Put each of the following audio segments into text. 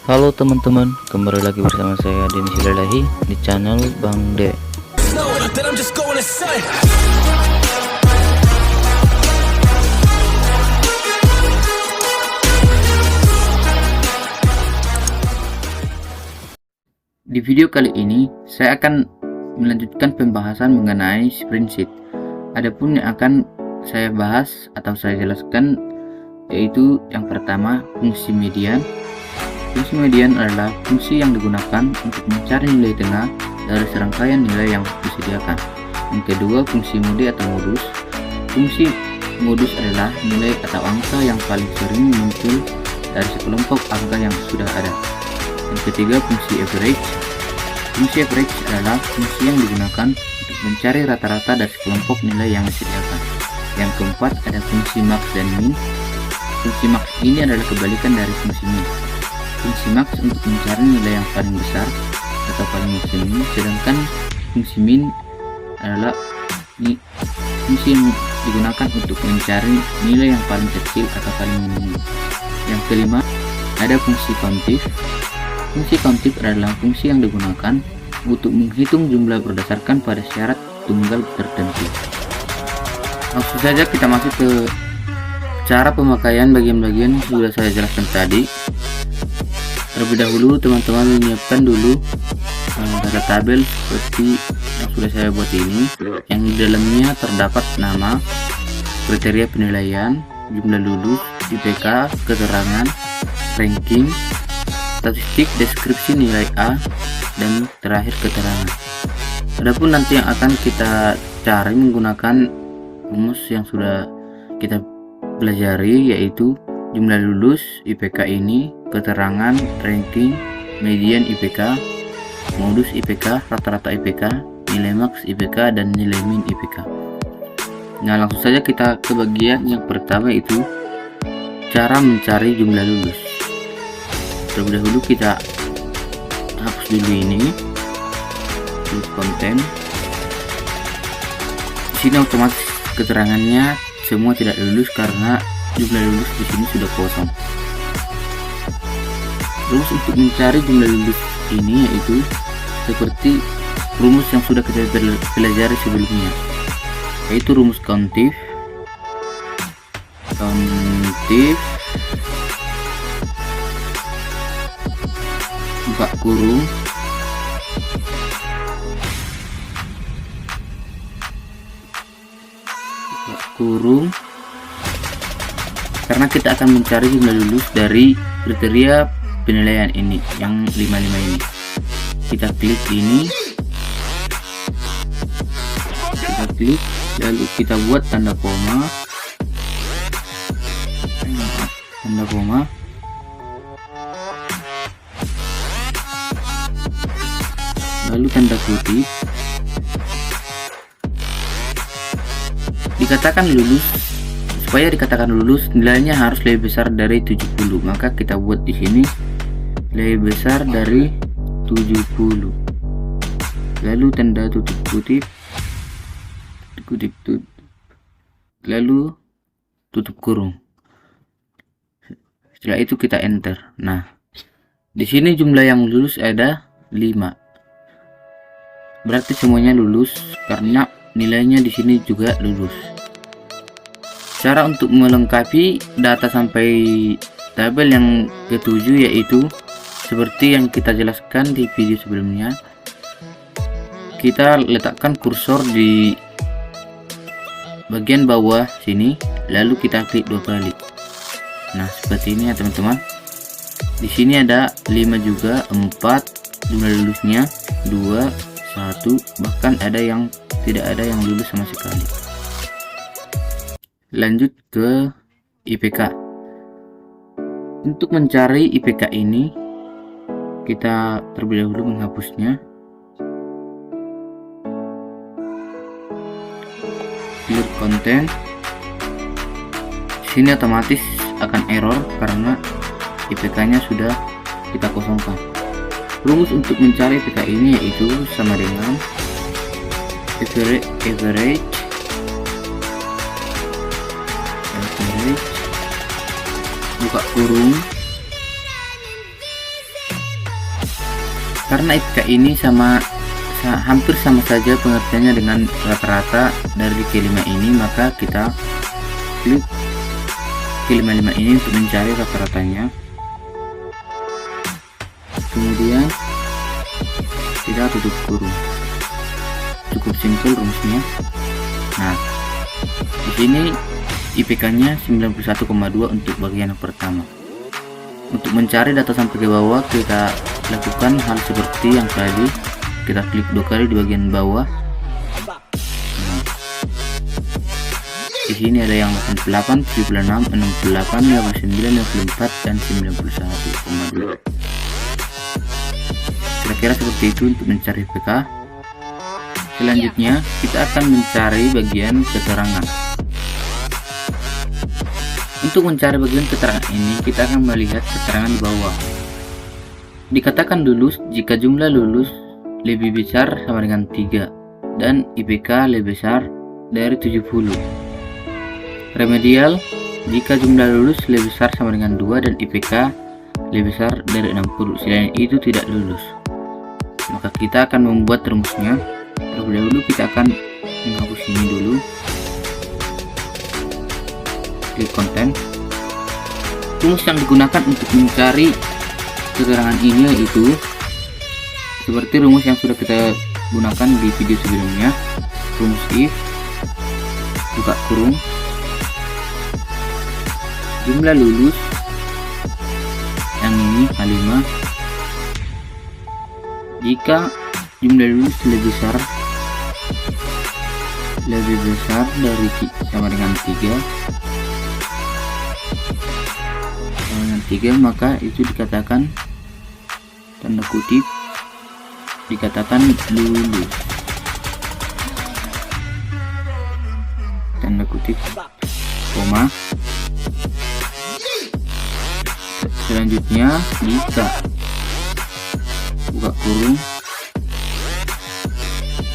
Halo teman-teman, kembali lagi bersama saya Denny Silalahi di channel Bang De. Di video kali ini saya akan melanjutkan pembahasan mengenai spreadsheet. Adapun yang akan saya bahas atau saya jelaskan yaitu yang pertama, fungsi median. Fungsi median adalah fungsi yang digunakan untuk mencari nilai tengah dari serangkaian nilai yang disediakan. Yang kedua, fungsi mode atau modus. Fungsi modus adalah nilai atau angka yang paling sering muncul dari sekelompok angka yang sudah ada. Yang ketiga, fungsi average. Fungsi average adalah fungsi yang digunakan untuk mencari rata-rata dari sekelompok nilai yang disediakan. Yang keempat, ada fungsi max dan min. Fungsi max ini adalah kebalikan dari fungsi min. Fungsi max untuk mencari nilai yang paling besar atau paling maksimum, sedangkan fungsi min adalah fungsi yang digunakan untuk mencari nilai yang paling kecil atau paling minimum. Yang kelima, ada fungsi countif. Fungsi countif adalah fungsi yang digunakan untuk menghitung jumlah berdasarkan pada syarat tunggal tertentu. Langsung saja kita masuk ke cara pemakaian bagian-bagian yang sudah saya jelaskan tadi. Terlebih dahulu teman-teman menyiapkan dulu data tabel seperti yang sudah saya buat ini, yang di dalamnya terdapat nama, kriteria penilaian, jumlah lulus, IPK, keterangan, ranking, statistik, deskripsi nilai A, dan terakhir keterangan. Adapun nanti yang akan kita cari menggunakan rumus yang sudah kita pelajari, yaitu jumlah lulus, IPK ini, keterangan, ranking, median IPK, modus IPK, rata-rata IPK, nilai max IPK, dan nilai min IPK. Nah, langsung saja kita ke bagian yang pertama, yaitu cara mencari jumlah lulus. Terlebih dahulu kita hapus dulu ini, lulus konten. Di sini otomatis keterangannya semua tidak lulus karena jumlah lulus di sini sudah kosong. Rumus untuk mencari jumlah lulus ini yaitu seperti rumus yang sudah kita pelajari sebelumnya, yaitu rumus countif buka kurung, karena kita akan mencari jumlah lulus dari kriteria penilaian ini yang 55 ini. Kita klik ini, lalu kita buat tanda koma, lalu tanda kutip, dikatakan lulus. Supaya dikatakan lulus, nilainya harus lebih besar dari 70. Maka kita buat di sini lebih besar dari 70. Lalu tanda tutup kutip, lalu tutup kurung. Setelah itu kita enter. Nah, di sini jumlah yang lulus ada 5. Berarti semuanya lulus karena nilainya di sini juga lulus. Cara untuk melengkapi data sampai tabel yang ketujuh yaitu seperti yang kita jelaskan di video sebelumnya. Kita letakkan kursor di bagian bawah sini, lalu kita klik 2 kali. Nah, seperti ini ya teman-teman. Di sini ada 5 juga, 4, jumlah lulusnya 2, 1, bahkan ada yang tidak ada yang lulus sama sekali. Lanjut ke IPK. Untuk mencari IPK ini, kita terlebih dahulu menghapusnya. Clear konten. Sini otomatis akan error karena IPK-nya sudah kita kosongkan. Rumus untuk mencari IPK ini yaitu sama dengan average buka kurung Karena IPK ini hampir sama saja pengertiannya dengan rata-rata dari K5 ini, maka kita klik K55 ini untuk mencari rata-ratanya. Kemudian kita tutup kurung. Cukup simpel rumusnya. Nah, di sini IPK-nya 91,2 untuk bagian yang pertama. Untuk mencari data sampai ke bawah, kita lakukan hal seperti yang tadi. Kita klik 2 kali di bagian bawah. Nah, di sini ada yang 88, 76, 68, 59, 54 dan 91,2. Kira-kira seperti itu untuk mencari IPK. Selanjutnya kita akan mencari bagian keterangan. Untuk mencari bagian keterangan ini, kita akan melihat keterangan di bawah. Dikatakan lulus jika jumlah lulus lebih besar sama dengan 3 dan IPK lebih besar dari 70. Remedial jika jumlah lulus lebih besar sama dengan 2 dan IPK lebih besar dari 60. Selain itu tidak lulus. Maka kita akan membuat rumusnya. Terlebih dahulu kita akan menghapus ini dulu. Klik konten. Rumus yang digunakan untuk mencari keterangan ini yaitu seperti rumus yang sudah kita gunakan di video sebelumnya. Rumus if, buka kurung, jumlah lulus yang ini H5 jika jumlah lulus lebih besar dari sama dengan 3, maka itu dikatakan tanda kutip dikatakan lulus, tanda kutip koma. Selanjutnya jika buka kurung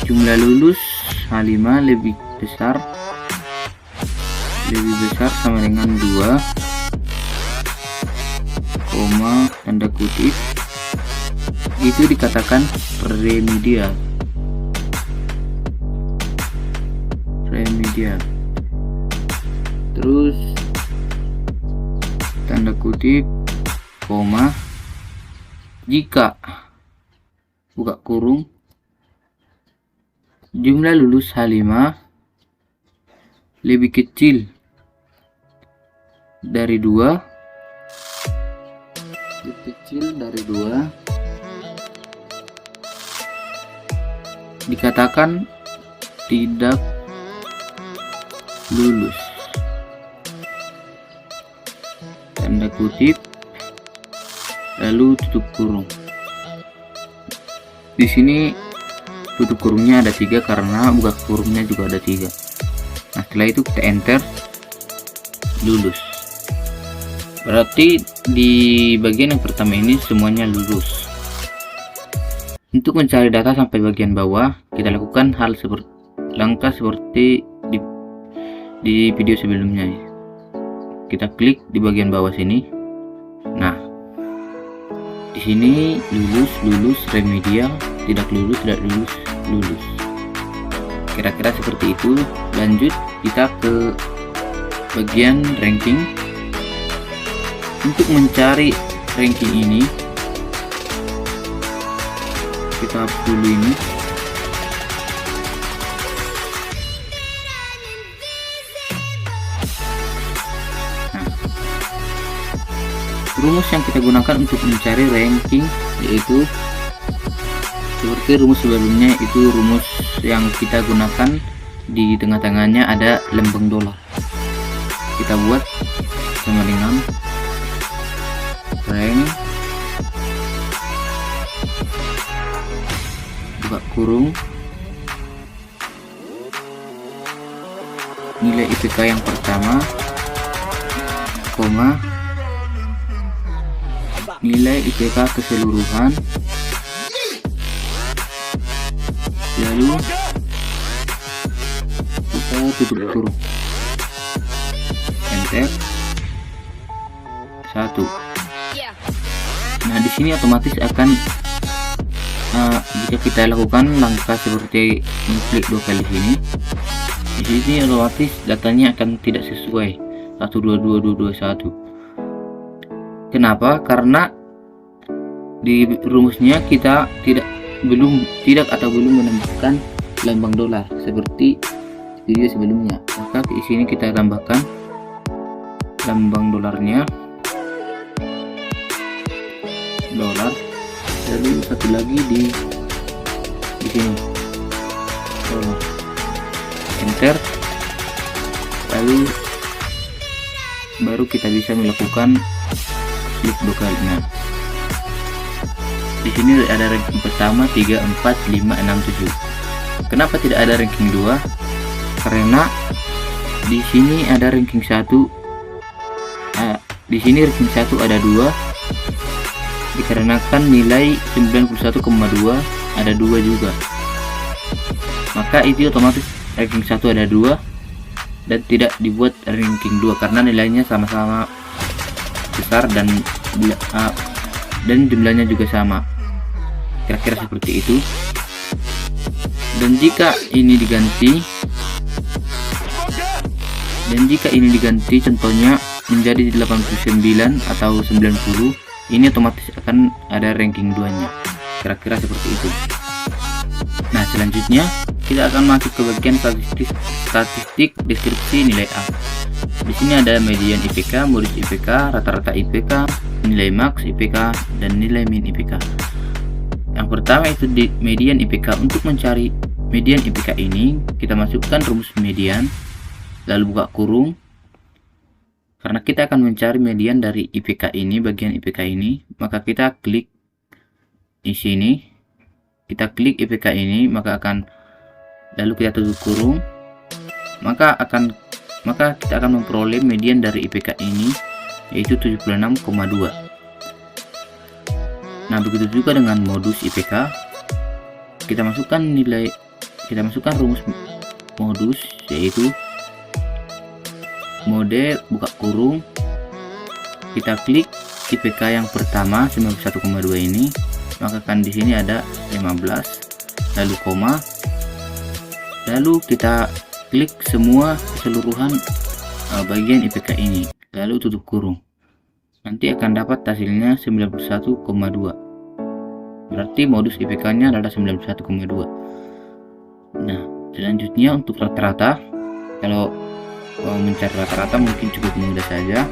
jumlah lulus H5 lebih besar sama dengan 2, koma, tanda kutip, itu dikatakan remedial. Terus tanda kutip, koma, jika buka kurung jumlah lulus H5 lebih kecil dari 2, dikatakan tidak lulus, tanda kutip, lalu tutup kurung. Di sini tutup kurungnya ada 3 karena buka kurungnya juga ada 3. Nah, setelah itu kita enter, lulus. Berarti di bagian yang pertama ini semuanya lulus. Untuk mencari data sampai bagian bawah, kita lakukan langkah seperti di video sebelumnya. Kita klik di bagian bawah sini. Nah, di sini lulus, remedial, tidak lulus, lulus. Kira-kira seperti itu. Lanjut kita ke bagian ranking. Untuk mencari ranking ini, kita hapus dulu ini. Nah, rumus yang kita gunakan untuk mencari ranking yaitu seperti rumus sebelumnya, itu rumus yang kita gunakan. Di tengah-tengahnya ada lambang dolar. Kita buat sama dengan rank, buka kurung, nilai IPK yang pertama, koma, nilai IPK keseluruhan, lalu kita tutup kurung, enter, 1. Nah, di sini otomatis akan jika kita lakukan langkah seperti mengklik 2 kali sini, di sini otomatis datanya akan tidak sesuai 122221. Kenapa? Karena di rumusnya kita belum menambahkan lambang dolar seperti video sebelumnya. Maka di sini kita tambahkan lambang dolarnya, dolar, lalu satu lagi di sini dolar, enter, lalu baru kita bisa melakukan klik 2 kali. Nah, di sini ada ranking pertama 3, 4, 5, 6, 7. Kenapa tidak ada ranking 2? Karena di sini ada ranking 1. Di sini ranking 1 ada 2. Dikarenakan nilai 91,2 ada 2 juga. Maka itu otomatis ranking 1 ada 2 dan tidak dibuat ranking 2 karena nilainya sama-sama besar dan jumlahnya juga sama. Kira-kira seperti itu. Dan jika ini diganti contohnya menjadi 89 atau 90, ini otomatis akan ada ranking 2 nya. Kira-kira seperti itu. Nah, selanjutnya kita akan masuk ke bagian statistik deskripsi nilai A. Di sini ada median IPK, modus IPK, rata-rata IPK, nilai max IPK, dan nilai min IPK. Yang pertama itu di median IPK. Untuk mencari median IPK ini, kita masukkan rumus median, lalu buka kurung. Karena kita akan mencari median dari IPK ini, bagian IPK ini, maka kita klik di sini. Kita klik IPK ini, lalu kita tutup kurung. Maka kita akan memperoleh median dari IPK ini, yaitu 76,2. Nah, begitu juga dengan modus IPK. Kita masukkan rumus modus, yaitu mode buka kurung, kita klik IPK yang pertama 91,2 ini, maka kan di sini ada 15, lalu koma, lalu kita klik semua keseluruhan bagian IPK ini, lalu tutup kurung. Nanti akan dapat hasilnya 91,2. Berarti modus IPK nya adalah 91,2. Nah, selanjutnya untuk rata-rata, kalau mencari rata-rata mungkin cukup mudah saja,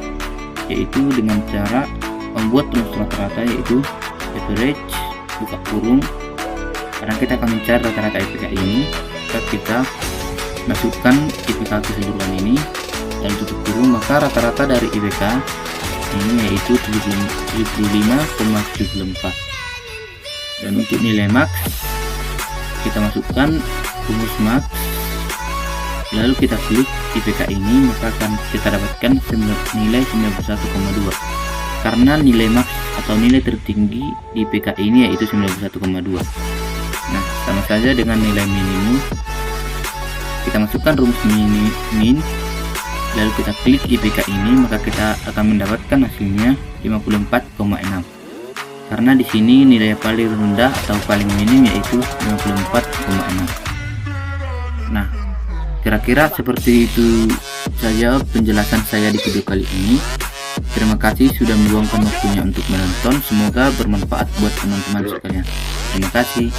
yaitu dengan cara membuat rumus rata-rata, yaitu average buka kurung. Karena kita akan mencari rata-rata IPK ini, maka kita masukkan IPK keseluruhan ini dan tutup kurung, maka rata-rata dari IPK ini yaitu 75,74. Dan untuk nilai max, kita masukkan rumus max, lalu kita klik IPK ini, maka akan kita dapatkan nilai 91,2. Karena nilai max atau nilai tertinggi di IPK ini yaitu 91,2. Nah, sama saja dengan nilai minimum. Kita masukkan rumus min, lalu kita klik IPK ini, maka kita akan mendapatkan hasilnya 54,6. Karena di sini nilai paling rendah atau paling minim yaitu 54,6. Nah, kira-kira seperti itu saja penjelasan saya di video kali ini. Terima kasih sudah meluangkan waktunya untuk menonton. Semoga bermanfaat buat teman-teman sekalian. Terima kasih.